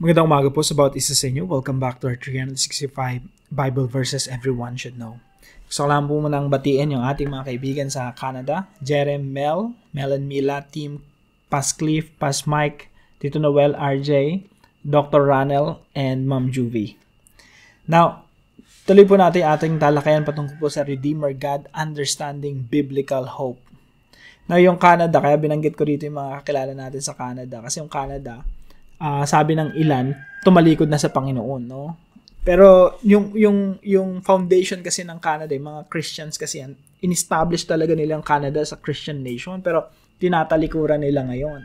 Magandang umaga po sa bawat isa sa inyo. Welcome back to our 365 Bible verses everyone should know. Gusto ko lang po munang batiin yung ating mga kaibigan sa Canada. Jerem, Mel and Mila, Team Pascliff, Pas Mike, Tito Noel, RJ, Dr. Ranel, and Ma'am Juvie. Now, tuloy po natin ating talakayan patungkol po sa Redeemer God, Understanding Biblical Hope. Now, yung Canada, kaya binanggit ko dito yung mga kakilala natin sa Canada. Kasi yung Canada, sabi ng ilan, tumalikod na sa Panginoon, no? Pero yung foundation kasi ng Canada, yung mga Christians kasi yan, in-establish talaga nilang Canada sa Christian nation, pero tinatalikuran nila ngayon.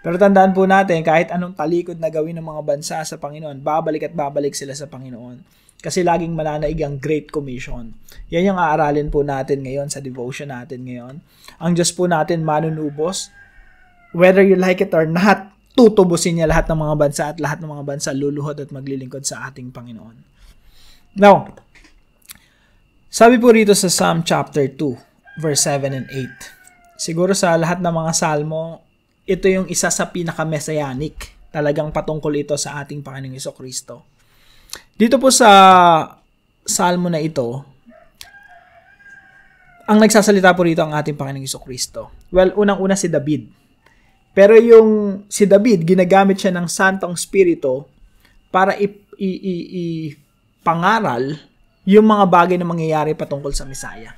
Pero tandaan po natin, kahit anong talikod na gawin ng mga bansa sa Panginoon, babalik at babalik sila sa Panginoon. Kasi laging mananaig ang Great Commission. Yan yung aaralin po natin ngayon sa devotion natin ngayon. Ang Diyos po natin manunubos, whether you like it or not, tutubusin niya lahat ng mga bansa at lahat ng mga bansa luluhod at maglilingkod sa ating Panginoon. Now, sabi po rito sa Psalm chapter 2, verse 7 and 8. Siguro sa lahat ng mga salmo, ito yung isa sa pinaka-messianic. Talagang patungkol ito sa ating Panginoong Jesucristo. Dito po sa salmo na ito, ang nagsasalita po rito ang ating Panginoong Jesucristo. Well, unang-una si David. Pero yung si David, ginagamit siya ng Santong Espiritu para ipangaral yung mga bagay na mangyayari patungkol sa Mesaya.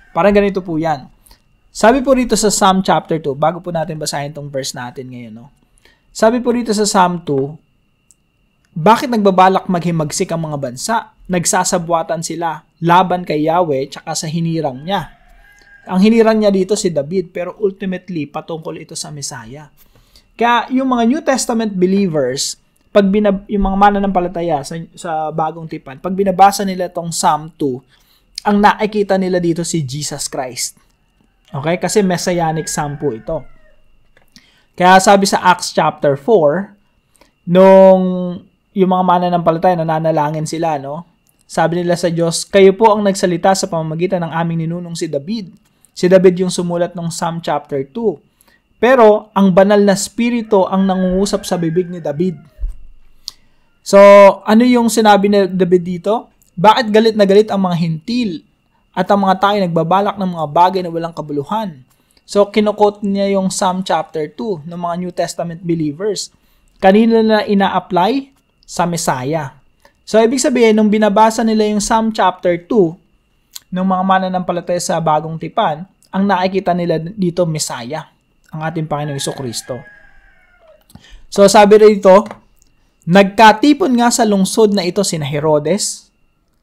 Parang ganito po yan. Sabi po rito sa Psalm chapter 2, bago po natin basahin tong verse natin ngayon, no? Sabi po rito sa Psalm 2, bakit nagbabalak maghimagsik ang mga bansa? Nagsasabwatan sila laban kay Yahweh tsaka sa hinirang niya. Ang hinirang niya dito si David, pero ultimately, patungkol ito sa Mesaya. Kaya yung mga New Testament believers, yung mga mananampalataya sa bagong tipan, pag binabasa nila itong Psalm 2, ang nakikita nila dito si Jesus Christ. Okay? Kasi Messianic Psalm po ito. Kaya sabi sa Acts chapter 4, nung yung mga mananampalataya, nananalangin sila, no? Sabi nila sa Diyos, kayo po ang nagsalita sa pamamagitan ng aming ninunong si David. Si David yung sumulat ng Psalm chapter 2. Pero, ang banal na spirito ang nangungusap sa bibig ni David. So, ano yung sinabi ni David dito? Bakit galit na galit ang mga hintil at ang mga tayo nagbabalak ng mga bagay na walang kabuluhan? So, kinukot niya yung Psalm chapter 2 ng mga New Testament believers. Kanino na ina-apply? Sa Messiah. So, ibig sabihin, nung binabasa nila yung Psalm chapter 2, ng mga mananampalataya sa bagong tipan, ang nakikita nila dito, Messiah, ang ating Panginoong Jesucristo. So, sabi rito, nagkatipon nga sa lungsod na ito sina Herodes,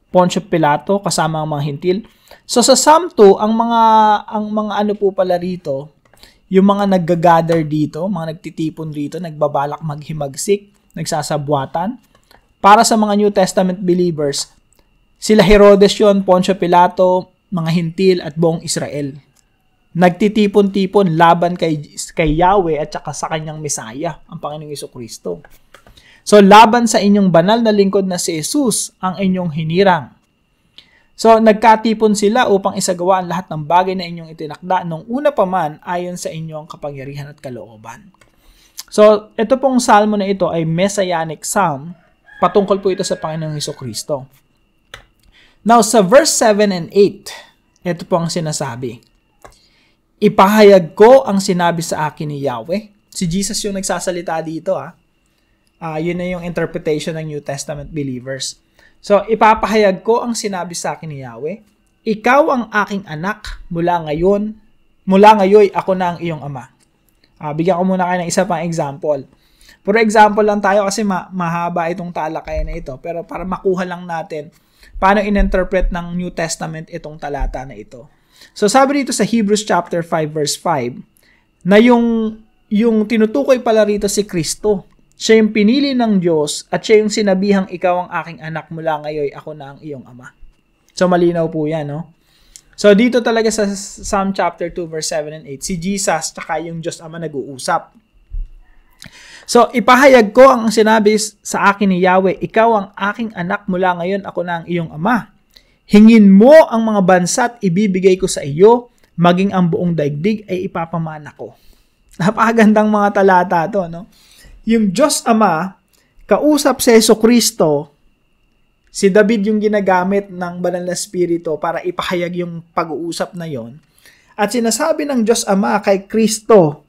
Poncio Pilato, kasama ang mga hintil. So, sa Psalm 2, ang mga ano po pala rito, yung mga naggagather dito, mga nagtitipon rito, nagbabalak maghimagsik, nagsasabwatan, para sa mga New Testament believers, sila Herodes yun, Poncio Pilato, mga hintil at buong Israel. Nagtitipon-tipon laban kay Yahweh at saka sa kanyang Mesaya, ang Panginoong Jesucristo. So, laban sa inyong banal na lingkod na si Jesus, ang inyong hinirang. So, nagkatipon sila upang isagawa ang lahat ng bagay na inyong itinakda nung una pa man ayon sa inyong kapangyarihan at kalooban. So, ito pong salmo na ito ay Messianic Psalm, patungkol po ito sa Panginoong Jesucristo. Now, sa verse 7 and 8, ito po ang sinasabi. Ipahayag ko ang sinabi sa akin ni Yahweh. Si Jesus yung nagsasalita dito. Yun na yung interpretation ng New Testament believers. So, ipapahayag ko ang sinabi sa akin ni Yahweh. Ikaw ang aking anak mula ngayon ako na ang iyong ama. Bigyan ko muna kayo ng isa pang example. For example lang tayo kasi mahaba itong talakayan na ito. Pero para makuha lang natin paano in-interpret ng New Testament itong talata na ito. So sabi dito sa Hebrews chapter 5 verse 5 na yung tinutukoy pala rito si Kristo. Siya yung pinili ng Diyos at siya yung sinabihang ikaw ang aking anak mula ngayon ako na ang iyong ama. So malinaw po yan, no? So dito talaga sa Psalm chapter 2 verse 7 and 8 si Jesus tsaka yung Diyos Ama nag-uusap. So, ipahayag ko ang sinabi sa akin ni Yahweh, ikaw ang aking anak mula ngayon, ako na ang iyong ama. Hingin mo ang mga bansa at ibibigay ko sa iyo, maging ang buong daigdig ay ipapamana ko. Napakagandang mga talata to, no? Yung Diyos Ama, kausap si Jesucristo, si David yung ginagamit ng Banal na Espiritu para ipahayag yung pag-uusap na yon. At sinasabi ng Diyos Ama kay Kristo,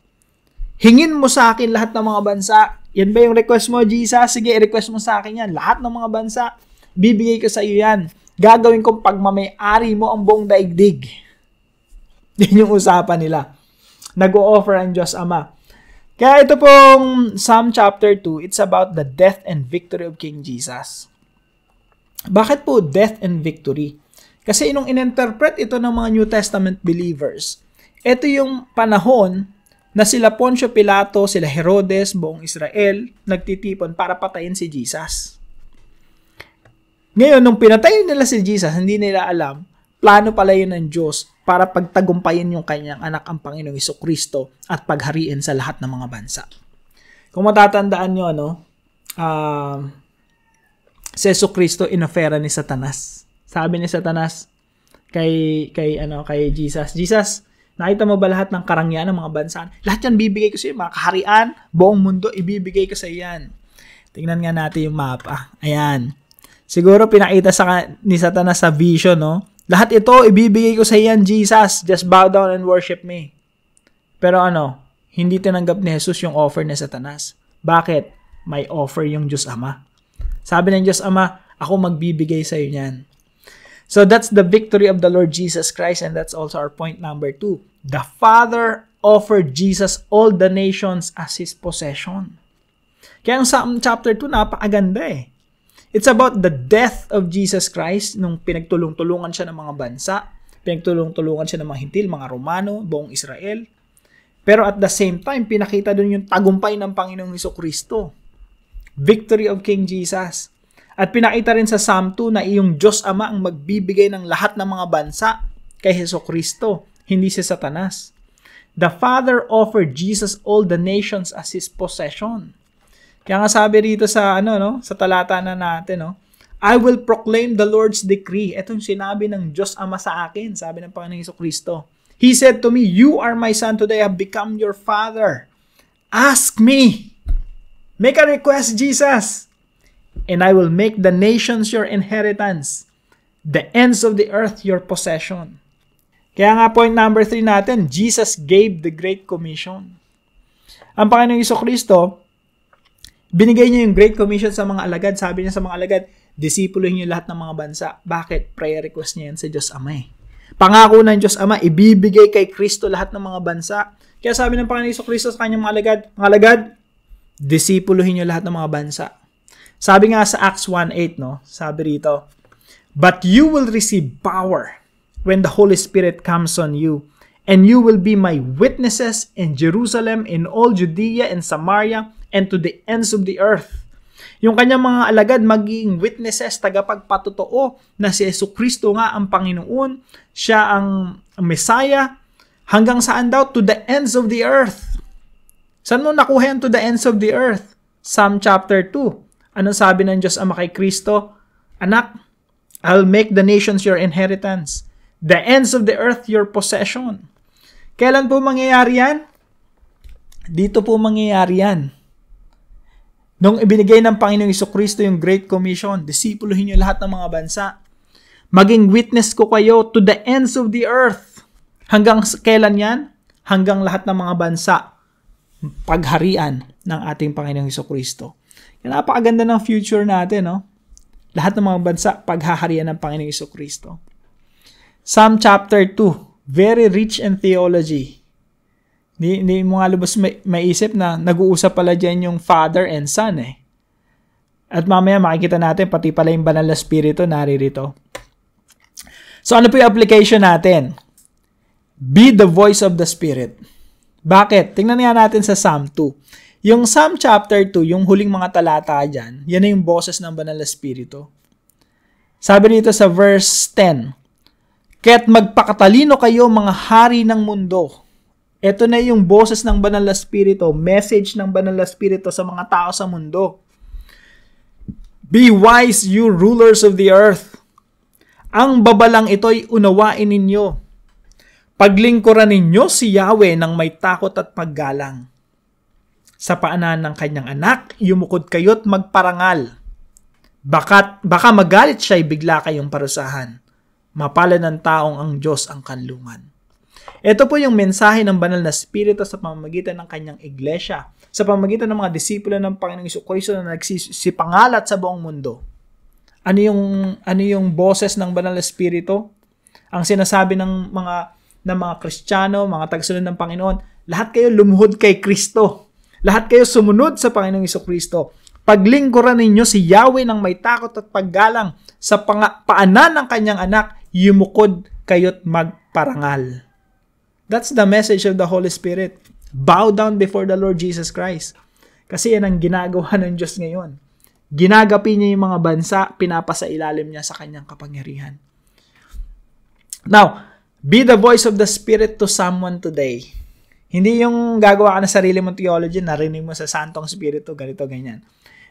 hingin mo sa akin lahat ng mga bansa. Yan ba yung request mo, Jesus? Sige, i-request mo sa akin yan. Lahat ng mga bansa, bibigay ko sa iyo yan. Gagawin kong pagmamay-ari mo ang buong daigdig. Yan yung usapan nila. Nag-o-offer ang Diyos Ama. Kaya ito pong Psalm chapter 2, it's about the death and victory of King Jesus. Bakit po death and victory? Kasi nung in-interpret ito ng mga New Testament believers, ito yung panahon na sila Poncio Pilato, sila Herodes, buong Israel, nagtitipon para patayin si Jesus. Ngayon, nung pinatayin nila si Jesus, hindi nila alam, plano pala yun ng Diyos para pagtagumpayin yung kanyang anak, ang Panginoong Jesucristo, at paghariin sa lahat ng mga bansa. Kung matatandaan nyo, si Jesucristo inofera ni Satanas. Sabi ni Satanas kay Jesus, Jesus, nakita mo ba lahat ng karangyaan ng mga bansa? Lahat yan bibigay ko sa iyo, mga kaharian, buong mundo, ibibigay ko sa iyan. Tingnan nga natin yung mapa. Ayan. Siguro pinakita ni Satanas sa vision, no? Lahat ito, ibibigay ko sa iyan, Jesus. Just bow down and worship me. Pero hindi tinanggap ni Jesus yung offer ni Satanas. Bakit? May offer yung Diyos Ama. Sabi ng Diyos Ama, ako magbibigay sa iyo niyan. So that's the victory of the Lord Jesus Christ, and that's also our point number 2. The Father offered Jesus all the nations as His possession. Kaya ang Psalm chapter 2, napakaganda eh. It's about the death of Jesus Christ nung pinagtulong-tulungan siya ng mga bansa, pinagtulong-tulungan siya ng mga Hintil, mga Romano, buong Israel. Pero at the same time, pinakita dun yung tagumpay ng Panginoong Jesucristo. Victory of King Jesus. At pinakita rin sa Psalm 2 na iyong Diyos Ama ang magbibigay ng lahat ng mga bansa kay Jesucristo, hindi si Satanas. The Father offered Jesus all the nations as His possession. Kaya nga sabi rito sa sa talata na natin, I will proclaim the Lord's decree. Ito yung sinabi ng Diyos Ama sa akin, sabi ng Panginoong Jesucristo. He said to me, you are my son, today I have become your father. Ask me. Make a request, Jesus. And I will make the nations your inheritance, the ends of the earth your possession. Kaya nga point number 3 natin, Jesus gave the Great Commission. Ang Panginoong Jesucristo, binigay niya yung Great Commission sa mga alagad. Sabi niya sa mga alagad, disipuluhin niyo lahat ng mga bansa. Bakit? Prayer request niya yan sa Diyos Ama eh. Pangako ng Diyos Ama, ibibigay kay Kristo lahat ng mga bansa. Kaya sabi ng Panginoong Jesucristo sa kanyang mga alagad, disipuluhin niyo lahat ng mga bansa. Sabi nga sa Acts 1:8, sabi rito, but you will receive power when the Holy Spirit comes on you, and you will be my witnesses in Jerusalem, in all Judea and Samaria, and to the ends of the earth. Yung kanyang mga alagad magiging witnesses, tagapagpatotoo na si Jesucristo nga ang Panginoon, siya ang Messiah, hanggang saan daw? To the ends of the earth. Saan mo nakuha yan to the ends of the earth? Psalm chapter 2. Anong sabi ng Diyos Ama kay Kristo? Anak, I'll make the nations your inheritance, the ends of the earth your possession. Kailan po mangyayari yan? Dito po mangyayari yan. Nung ibinigay ng Panginoong Jesucristo yung Great Commission, disipuluhin niyo lahat ng mga bansa. Maging witness ko kayo to the ends of the earth. Hanggang kailan yan? Hanggang lahat ng mga bansa. Pagharian ng ating Panginoong Jesucristo. Kaya napakaganda ng future natin, Lahat ng mga bansa, paghaharian ng Panginoong Jesucristo. Psalm chapter 2, very rich in theology. Hindi mo nga lubos maisip na nag-uusap pala dyan yung Father and Son eh. At mamaya makikita natin pati pala yung Banal na Espiritu naririto. So ano po yung application natin? Be the voice of the Spirit. Bakit? Tingnan nga natin sa Psalm 2. Yung Psalm chapter 2, yung huling mga talata dyan, yan na yung boses ng Banal na Espiritu. Sabi dito sa verse 10, kaya't magpakatalino kayo mga hari ng mundo. Ito na yung boses ng Banal na Espiritu, message ng Banal na Espiritu sa mga tao sa mundo. Be wise, you rulers of the earth. Ang babalang ito'y unawain ninyo. Paglingkuran ninyo si Yahweh ng may takot at paggalang. sa paanan ng kanyang anak, yumukod kayo't magparangal. Baka magalit siya'y bigla kayong parusahan. Mapalad ng taong ang Diyos ang kanlungan. Ito po yung mensahe ng banal na Espiritu sa pamamagitan ng kanyang iglesia, sa pamamagitan ng mga disipulo ng Panginoong Jesucristo na nagsisipangalat sa buong mundo. Ano yung boses ng banal na Espiritu? Ang sinasabi ng mga Kristiyano, mga tagasunod ng Panginoon, lahat kayo lumuhod kay Kristo. Lahat kayo sumunod sa Panginoong Jesucristo. Paglingkuran ninyo si Yahweh ng may takot at paggalang sa paanan ng kanyang anak, yumukod kayo't magparangal. That's the message of the Holy Spirit. Bow down before the Lord Jesus Christ. Kasi yan ang ginagawa ng Diyos ngayon. Ginagapi niya yung mga bansa, pinapasailalim niya sa kanyang kapangyarihan. Now, be the voice of the Spirit to someone today. Hindi yung gagawa ka na sarili mong theology, narinig mo sa Santong Espiritu, ganito, ganyan.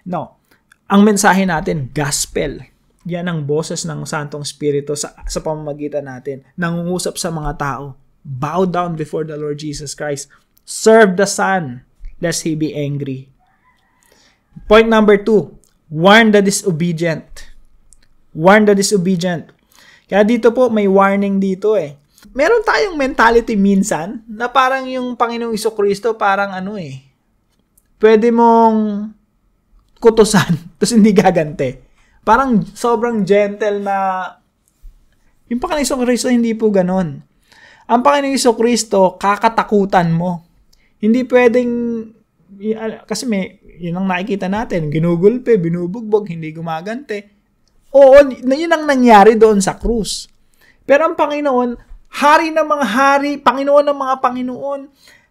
No. Ang mensahe natin, gospel. Yan ang boses ng Santong Espiritu sa pamamagitan natin. Nangungusap sa mga tao. Bow down before the Lord Jesus Christ. Serve the Son, lest He be angry. Point number 2, warn the disobedient. Warn the disobedient. Kaya dito po, may warning dito eh. Meron tayong mentality minsan na parang yung Panginoong Jesucristo parang pwede mong kutusan tapos hindi gagante. Parang sobrang gentle na yung Panginoong Jesucristo hindi po ganon. Ang Panginoong Jesucristo, kakatakutan mo. Hindi pwedeng, kasi yun ang nakikita natin, ginugulpe, binubugbog, hindi gumagante. Oo, yun ang nangyari doon sa krus. Pero ang Panginoon, hari ng mga hari, Panginoon ng mga Panginoon,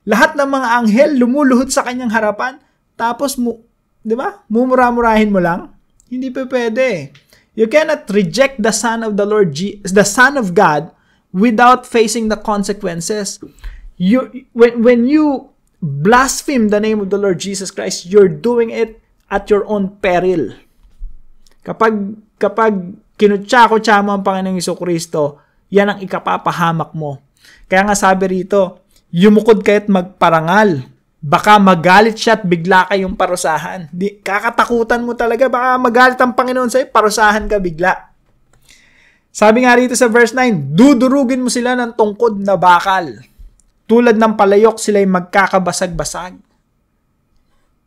lahat ng mga anghel lumuluhod sa kanyang harapan, tapos, di ba, mumura-murahin mo lang? Hindi pa pwede. You cannot reject the Son of the Lord, the Son of God, without facing the consequences. When you blaspheme the name of the Lord Jesus Christ, you're doing it at your own peril. Kapag kinutsa-kutsa mo ang Panginoong Jesucristo, yan ang ikapapahamak mo. Kaya nga sabi rito, yumukod kayo't magparangal. Baka magalit siya at bigla kayong parusahan. Kakatakutan mo talaga, baka magalit ang Panginoon sa'yo, parusahan ka bigla. Sabi nga rito sa verse 9, dudurugin mo sila ng tungkod na bakal. Tulad ng palayok, sila'y magkakabasag-basag.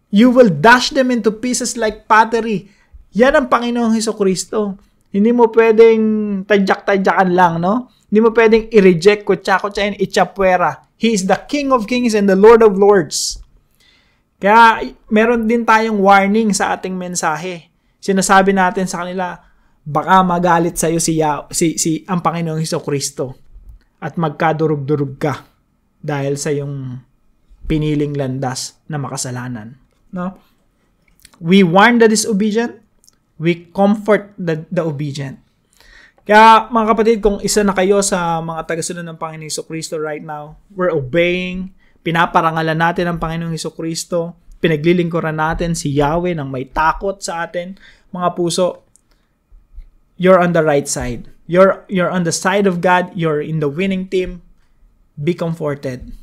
You will dash them into pieces like pottery. Yan ang Panginoong Jesucristo. Hindi mo pwedeng tadyak-tadyakan lang, no? Hindi mo pwedeng i-reject, kutsa-kutsain, itchapwera. He is the King of Kings and the Lord of Lords. Kaya meron din tayong warning sa ating mensahe. Sinasabi natin sa kanila, baka magalit sa iyo si ang Panginoong Jesucristo at magkadurug-durug ka dahil sa yung piniling landas na makasalanan. No? We warn the disobedient, we comfort the obedient. Kaya mga kapatid, kung isa na kayo sa mga tagasunod ng Panginoong Jesucristo right now, we're obeying, pinaparangalan natin ang Panginoong Jesucristo, pinaglilingkuran natin si Yahweh ng may takot sa atin, mga puso, you're on the right side. You're on the side of God. You're in the winning team. Be comforted.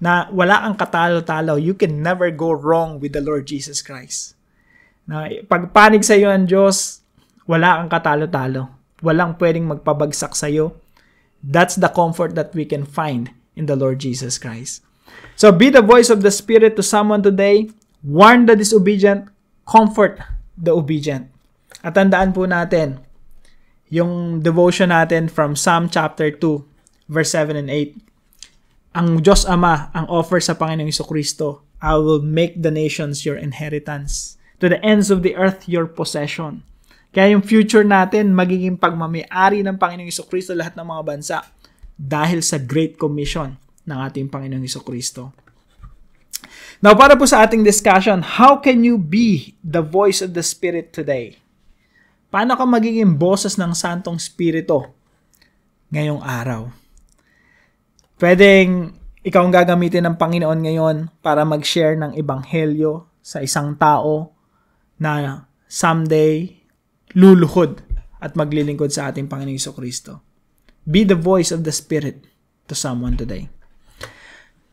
Na wala ang katalo-talo. You can never go wrong with the Lord Jesus Christ. Na pagpanig sa iyo ang Diyos, wala ang katalo-talo. Walang pwedeng magpabagsak sa iyo. That's the comfort that we can find in the Lord Jesus Christ. So be the voice of the Spirit to someone today. Warn the disobedient. Comfort the obedient. At tandaan po natin, yung devotion natin from Psalm chapter 2, verse 7 and 8. Ang Diyos Ama ang offer sa Panginoong Jesucristo, I will make the nations your inheritance, to the ends of the earth your possession. Kaya yung future natin, magiging pagmamay-ari ng Panginoong Jesucristo lahat ng mga bansa dahil sa Great Commission ng ating Panginoong Jesucristo. Now, para po sa ating discussion, how can you be the voice of the Spirit today? Paano ka magiging boses ng Santong Espiritu ngayong araw? Pwedeng ikaw ang gagamitin ng Panginoon ngayon para mag-share ng ebanghelyo sa isang tao na someday luluhod at maglilingkod sa ating Panginoong Jesucristo. Be the voice of the Spirit to someone today.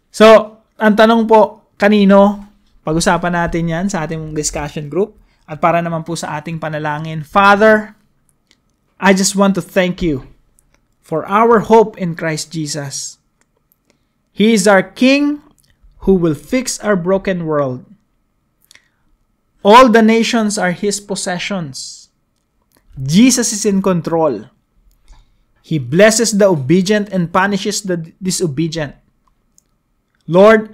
So, ang tanong po, kanino? Pag-usapan natin yan sa ating discussion group. At para naman po sa ating panalangin, Father, I just want to thank you for our hope in Christ Jesus. He is our King who will fix our broken world. All the nations are His possessions. Jesus is in control. He blesses the obedient and punishes the disobedient. Lord,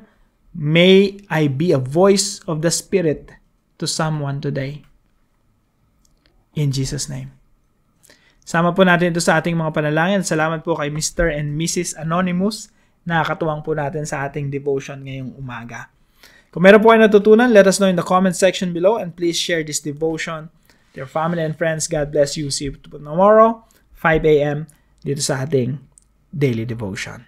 may I be a voice of the Spirit to someone today. In Jesus' name. Sama po natin ito sa ating mga panalangin. Salamat po kay Mr. and Mrs. Anonymous. Nakakatuwang po natin sa ating devotion ngayong umaga. Kung meron po kayo natutunan, let us know in the comment section below and please share this devotion to your family and friends. God bless you. See you tomorrow, 5 a.m. dito sa ating daily devotion.